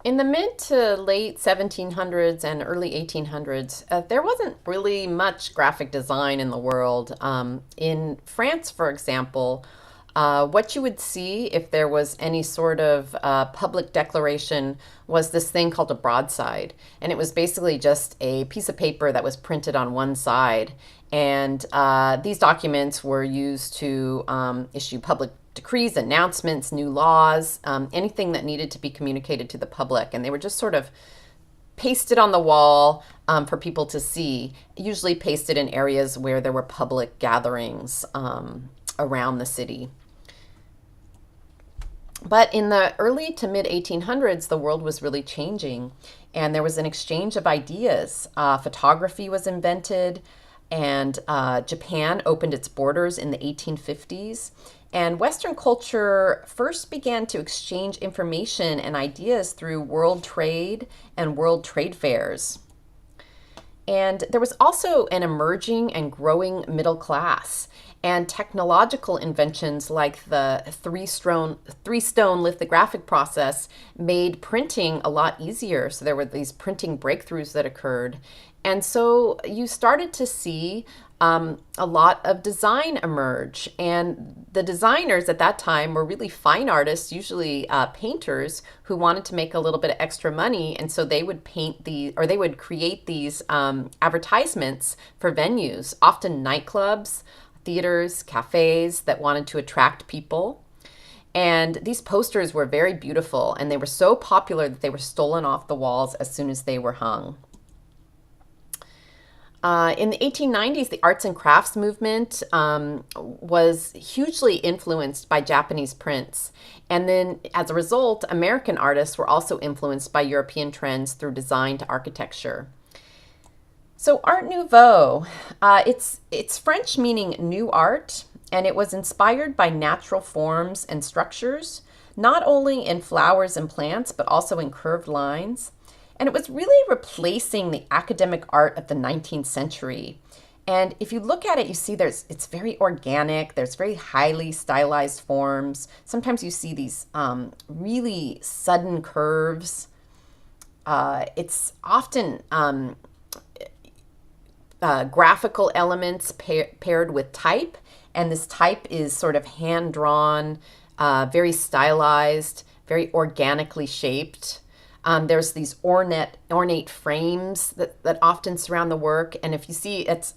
In the mid to late 1700s and early 1800s, there wasn't really much graphic design in the world. In France, for example, what you would see if there was any sort of public declaration was this thing called a broadside. And it was basically just a piece of paper that was printed on one side. And these documents were used to issue public decrees, announcements, new laws, anything that needed to be communicated to the public. And they were just sort of pasted on the wall for people to see, usually pasted in areas where there were public gatherings around the city. But in the early to mid 1800s, the world was really changing, and there was an exchange of ideas. Photography was invented, and Japan opened its borders in the 1850s. And Western culture first began to exchange information and ideas through world trade and world trade fairs. And there was also an emerging and growing middle class. And technological inventions like the three stone lithographic process made printing a lot easier. So there were these printing breakthroughs that occurred. And so you started to see a lot of design emerge. And the designers at that time were really fine artists, usually painters, who wanted to make a little bit of extra money. And so they would they would create these advertisements for venues, often nightclubs, theaters, cafes that wanted to attract people. And these posters were very beautiful, and they were so popular that they were stolen off the walls as soon as they were hung. In the 1890s, the arts and crafts movement was hugely influenced by Japanese prints. And then, as a result, American artists were also influenced by European trends through design to architecture. So Art Nouveau, it's French meaning new art, and it was inspired by natural forms and structures, not only in flowers and plants, but also in curved lines. And it was really replacing the academic art of the 19th century. And if you look at it, you see it's very organic. There's very highly stylized forms. Sometimes you see these really sudden curves. It's often graphical elements paired with type, and this type is sort of hand drawn, very stylized, very organically shaped. There's these ornate frames that often surround the work, and if you see, it's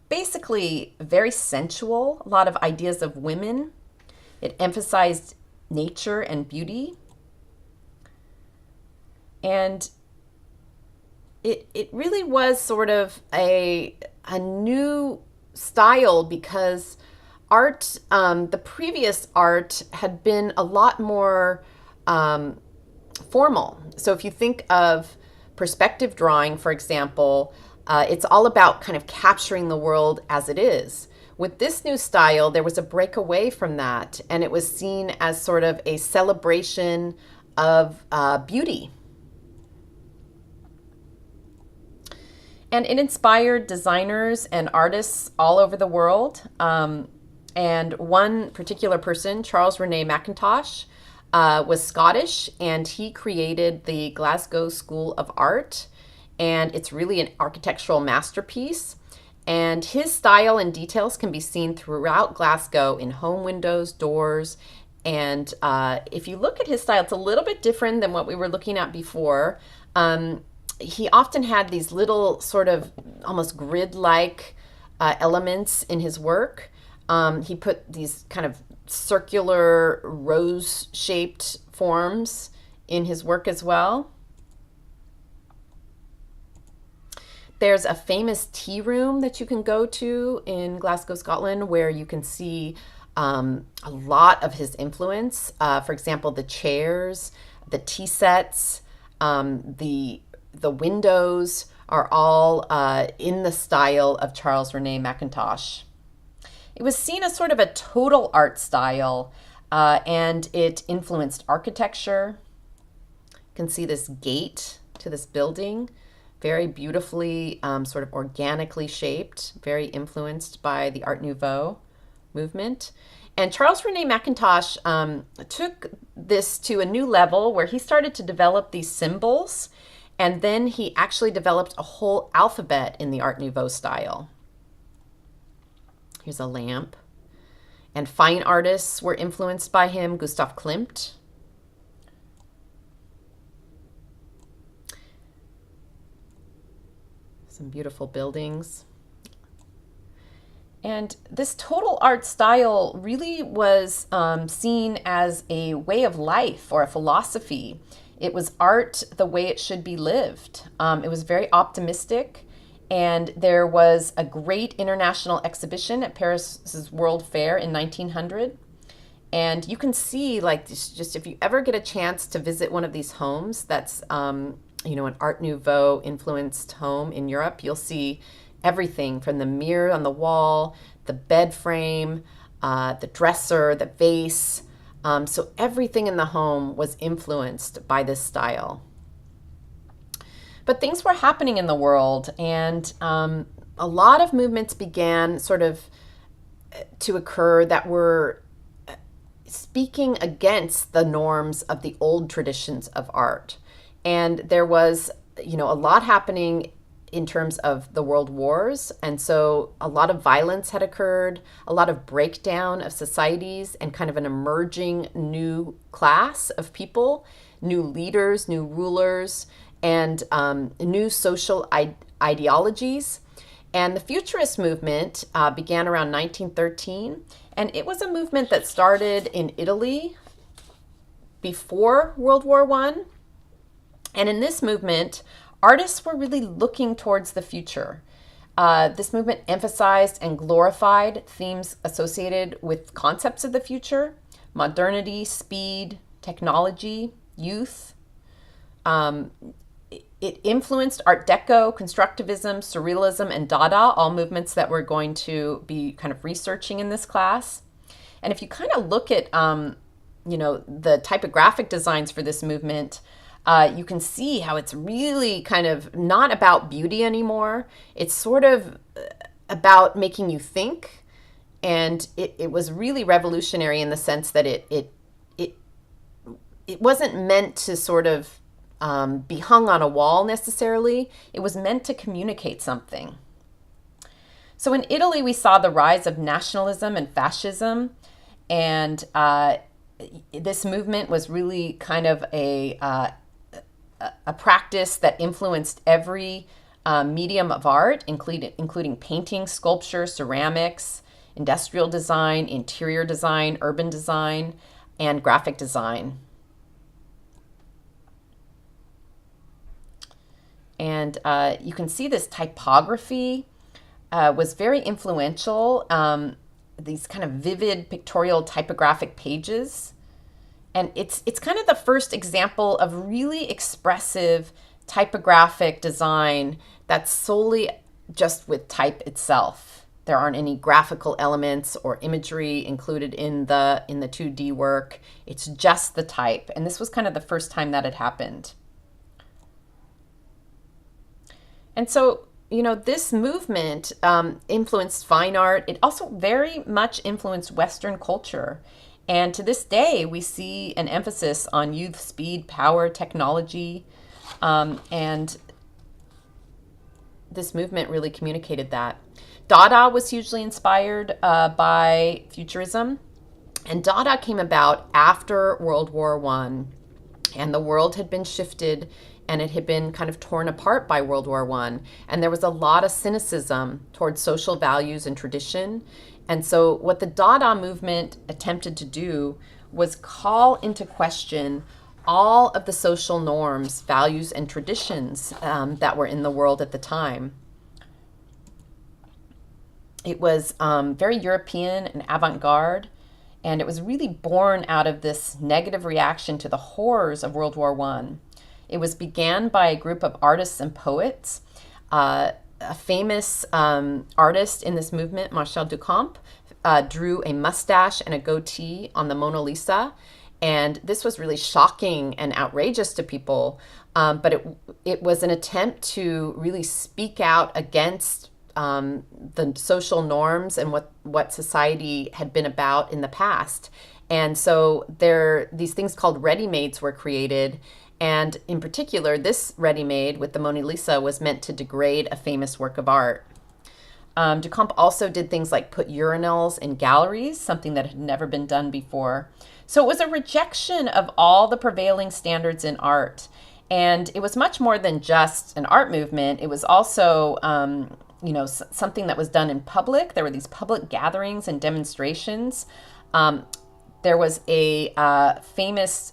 basically very sensual. A lot of ideas of women. It emphasized nature and beauty, and it really was sort of a new style because art, the previous art had been a lot more formal. So if you think of perspective drawing, for example, it's all about kind of capturing the world as it is. With this new style, there was a break away from that, and it was seen as sort of a celebration of beauty. And it inspired designers and artists all over the world. And one particular person, Charles René Mackintosh, was Scottish, and he created the Glasgow School of Art. And it's really an architectural masterpiece. And his style and details can be seen throughout Glasgow in home windows, doors. And if you look at his style, it's a little bit different than what we were looking at before. He often had these little sort of almost grid-like elements in his work. He put these kind of circular rose-shaped forms in his work as well. There's a famous tea room that you can go to in Glasgow, Scotland, where you can see a lot of his influence. For example, the chairs, the tea sets, the windows are all in the style of Charles René Mackintosh. It was seen as sort of a total art style, and it influenced architecture. You can see this gate to this building, very beautifully, sort of organically shaped, very influenced by the Art Nouveau movement. And Charles Rene Mackintosh took this to a new level where he started to develop these symbols, and then he actually developed a whole alphabet in the Art Nouveau style. Here's a lamp. And fine artists were influenced by him, Gustav Klimt. Some beautiful buildings. And this total art style really was seen as a way of life or a philosophy. It was art the way it should be lived. It was very optimistic, and there was a great international exhibition at Paris's World Fair in 1900. And you can see, like, just if you ever get a chance to visit one of these homes that's, an Art Nouveau influenced home in Europe, you'll see everything from the mirror on the wall, the bed frame, the dresser, the vase. So everything in the home was influenced by this style. But things were happening in the world, and a lot of movements began sort of to occur that were speaking against the norms of the old traditions of art. And there was, a lot happening in terms of the world wars. And so a lot of violence had occurred, a lot of breakdown of societies, and kind of an emerging new class of people, new leaders, new rulers, and new social ideologies. And the Futurist movement began around 1913. And it was a movement that started in Italy before World War I. And in this movement, artists were really looking towards the future. This movement emphasized and glorified themes associated with concepts of the future: modernity, speed, technology, youth. It influenced Art Deco, Constructivism, Surrealism, and Dada, all movements that we're going to be kind of researching in this class. And if you kind of look at, the typographic designs for this movement, you can see how it's really kind of not about beauty anymore. It's sort of about making you think. And it was really revolutionary in the sense that it wasn't meant to sort of be hung on a wall necessarily. It was meant to communicate something. So in Italy, we saw the rise of nationalism and fascism. And this movement was really kind of a practice that influenced every medium of art, including painting, sculpture, ceramics, industrial design, interior design, urban design, and graphic design. And you can see this typography was very influential. These kind of vivid pictorial typographic pages. And it's kind of the first example of really expressive typographic design that's solely just with type itself. There aren't any graphical elements or imagery included in the 2D work. It's just the type. And this was kind of the first time that had happened. And so, this movement influenced fine art. It also very much influenced Western culture. And to this day, we see an emphasis on youth, speed, power, technology. And this movement really communicated that. Dada was hugely inspired by Futurism. And Dada came about after World War I. And the world had been shifted, and it had been kind of torn apart by World War I. And there was a lot of cynicism towards social values and tradition. And so what the Dada movement attempted to do was call into question all of the social norms, values, and traditions that were in the world at the time. It was very European and avant-garde, and it was really born out of this negative reaction to the horrors of World War I. It was began by a group of artists and poets. A famous artist in this movement, Marcel Duchamp, drew a mustache and a goatee on the Mona Lisa. And this was really shocking and outrageous to people. But it was an attempt to really speak out against the social norms and what society had been about in the past. And so these things called ready-mades were created. And in particular, this ready-made with the Mona Lisa was meant to degrade a famous work of art. Duchamp also did things like put urinals in galleries, something that had never been done before. So it was a rejection of all the prevailing standards in art. And it was much more than just an art movement. It was also, something that was done in public. There were these public gatherings and demonstrations. There was a famous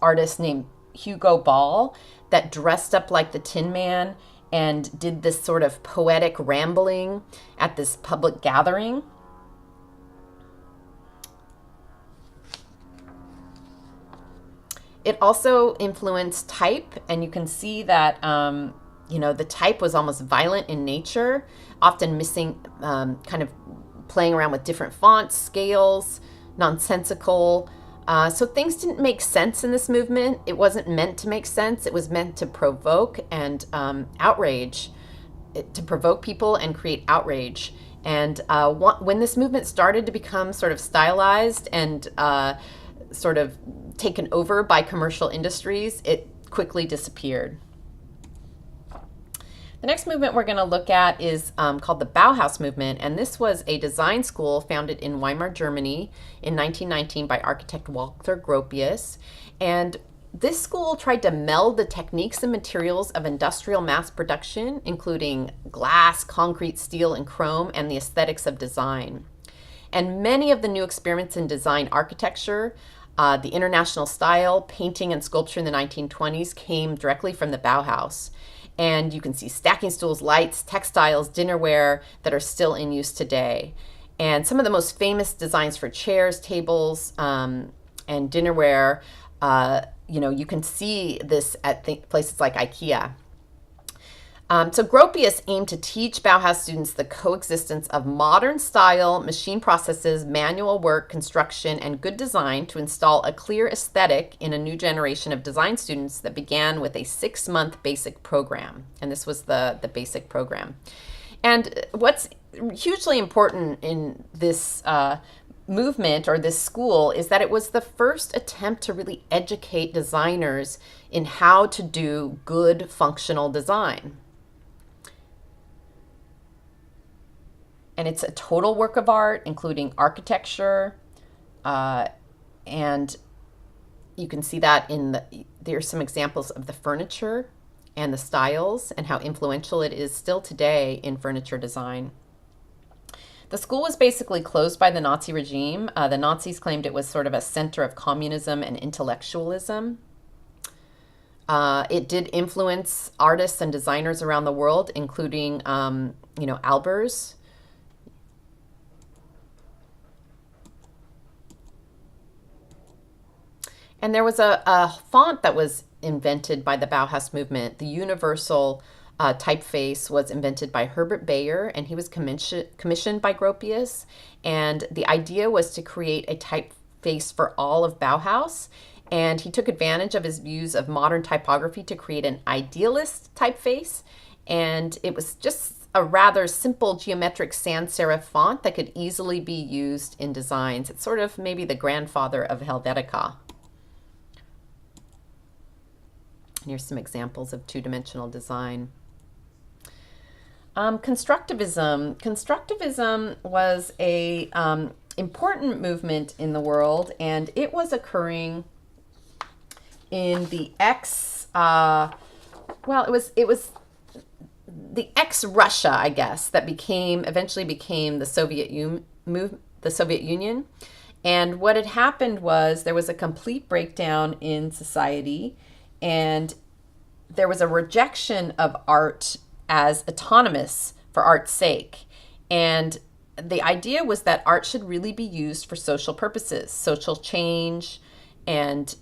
artist named Hugo Ball that dressed up like the Tin Man and did this sort of poetic rambling at this public gathering. It also influenced type, and you can see that the type was almost violent in nature, often missing, kind of playing around with different fonts, scales, nonsensical. So things didn't make sense in this movement. It wasn't meant to make sense. It was meant to provoke and outrage, to provoke people and create outrage. And when this movement started to become sort of stylized and sort of taken over by commercial industries, it quickly disappeared. The next movement we're going to look at is called the Bauhaus movement, and this was a design school founded in Weimar, Germany in 1919 by architect Walter Gropius. And this school tried to meld the techniques and materials of industrial mass production, including glass, concrete, steel, and chrome, and the aesthetics of design. And many of the new experiments in design architecture, the international style, painting, and sculpture in the 1920s came directly from the Bauhaus. And you can see stacking stools, lights, textiles, dinnerware that are still in use today. And some of the most famous designs for chairs, tables, and dinnerware, you can see this at places like IKEA. So Gropius aimed to teach Bauhaus students the coexistence of modern style, machine processes, manual work, construction, and good design to install a clear aesthetic in a new generation of design students that began with a 6-month basic program. And this was the basic program. And what's hugely important in this movement or this school is that it was the first attempt to really educate designers in how to do good functional design. And it's a total work of art, including architecture, and you can see that there's some examples of the furniture and the styles and how influential it is still today in furniture design. The school was basically closed by the Nazi regime. The Nazis claimed it was sort of a center of communism and intellectualism. It did influence artists and designers around the world, including, Albers. And there was a font that was invented by the Bauhaus movement. The universal typeface was invented by Herbert Bayer, and he was commissioned by Gropius. And the idea was to create a typeface for all of Bauhaus. And he took advantage of his views of modern typography to create an idealist typeface. And it was just a rather simple geometric sans serif font that could easily be used in designs. It's sort of maybe the grandfather of Helvetica. Here's some examples of two-dimensional design. Constructivism. Constructivism was a important movement in the world, and it was occurring in the it was the ex-Russia, I guess, that eventually became the Soviet Union. And what had happened was there was a complete breakdown in society, and there was a rejection of art as autonomous for art's sake. And the idea was that art should really be used for social purposes, social change. And,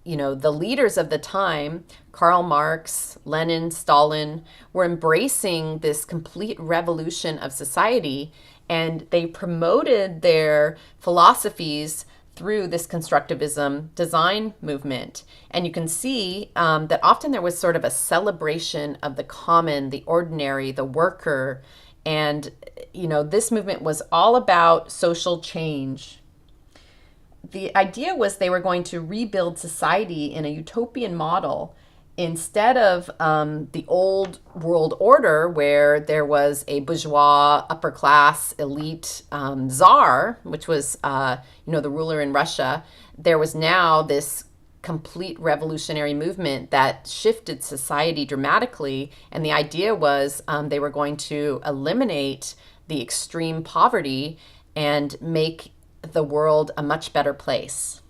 the leaders of the time, Karl Marx, Lenin, Stalin, were embracing this complete revolution of society. And they promoted their philosophies through this constructivism design movement. And you can see that often there was sort of a celebration of the common, the ordinary, the worker. And, this movement was all about social change. The idea was they were going to rebuild society in a utopian model instead of the old world order where there was a bourgeois, upper class, elite czar, which was, the ruler in Russia. There was now this complete revolutionary movement that shifted society dramatically. And the idea was they were going to eliminate the extreme poverty and make the world a much better place.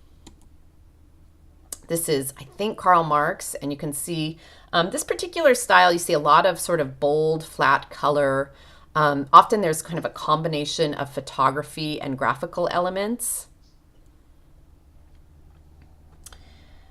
This is, I think, Karl Marx, and you can see this particular style, you see a lot of sort of bold, flat color. Often there's kind of a combination of photography and graphical elements.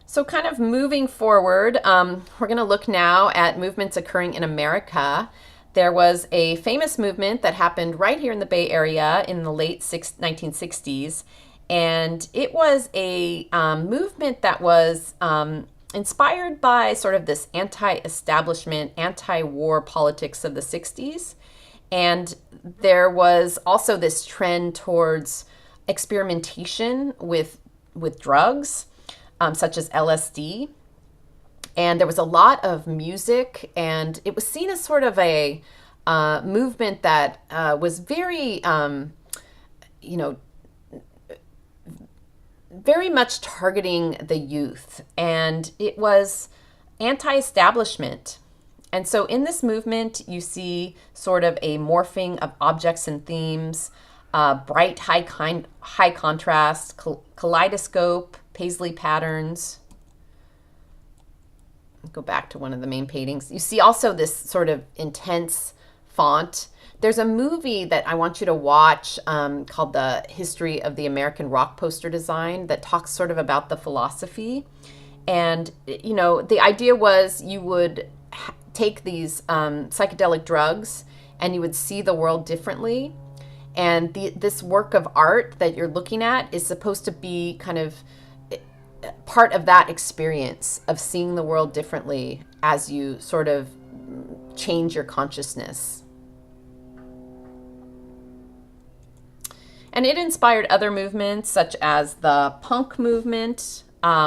So kind of moving forward, we're going to look now at movements occurring in America. There was a famous movement that happened right here in the Bay Area in the late 1960s. And it was a movement that was inspired by sort of this anti-establishment, anti-war politics of the 60s. And there was also this trend towards experimentation with drugs, such as LSD. And there was a lot of music, and it was seen as sort of a movement that was very, very much targeting the youth, and it was anti-establishment. And so in this movement, you see sort of a morphing of objects and themes, bright, high contrast, kaleidoscope, paisley patterns. Go back to one of the main paintings. You see also this sort of intense font. There's a movie that I want you to watch called The History of the American Rock Poster Design that talks sort of about the philosophy. And, the idea was you would take these psychedelic drugs and you would see the world differently. And this work of art that you're looking at is supposed to be kind of part of that experience of seeing the world differently as you sort of change your consciousness. And it inspired other movements such as the punk movement,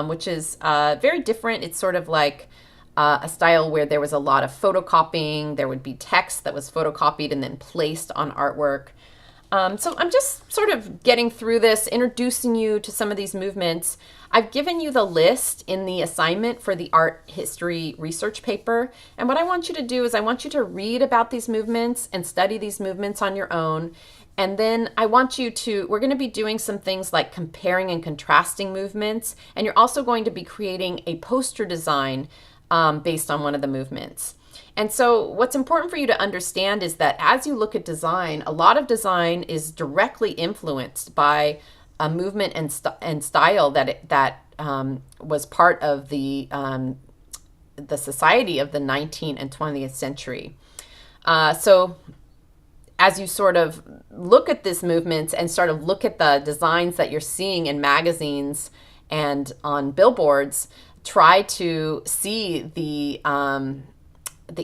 which is very different. It's sort of like a style where there was a lot of photocopying. There would be text that was photocopied and then placed on artwork. So I'm just sort of getting through this, introducing you to some of these movements. I've given you the list in the assignment for the art history research paper. And what I want you to do is I want you to read about these movements and study these movements on your own. And then I want you to, we're going to be doing some things like comparing and contrasting movements. And you're also going to be creating a poster design based on one of the movements. And so what's important for you to understand is that as you look at design, a lot of design is directly influenced by a movement and style that was part of the society of the 19th and 20th century. So as you sort of look at this movement and sort of look at the designs that you're seeing in magazines and on billboards, try to see the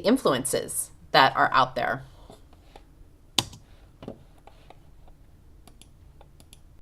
influences that are out there.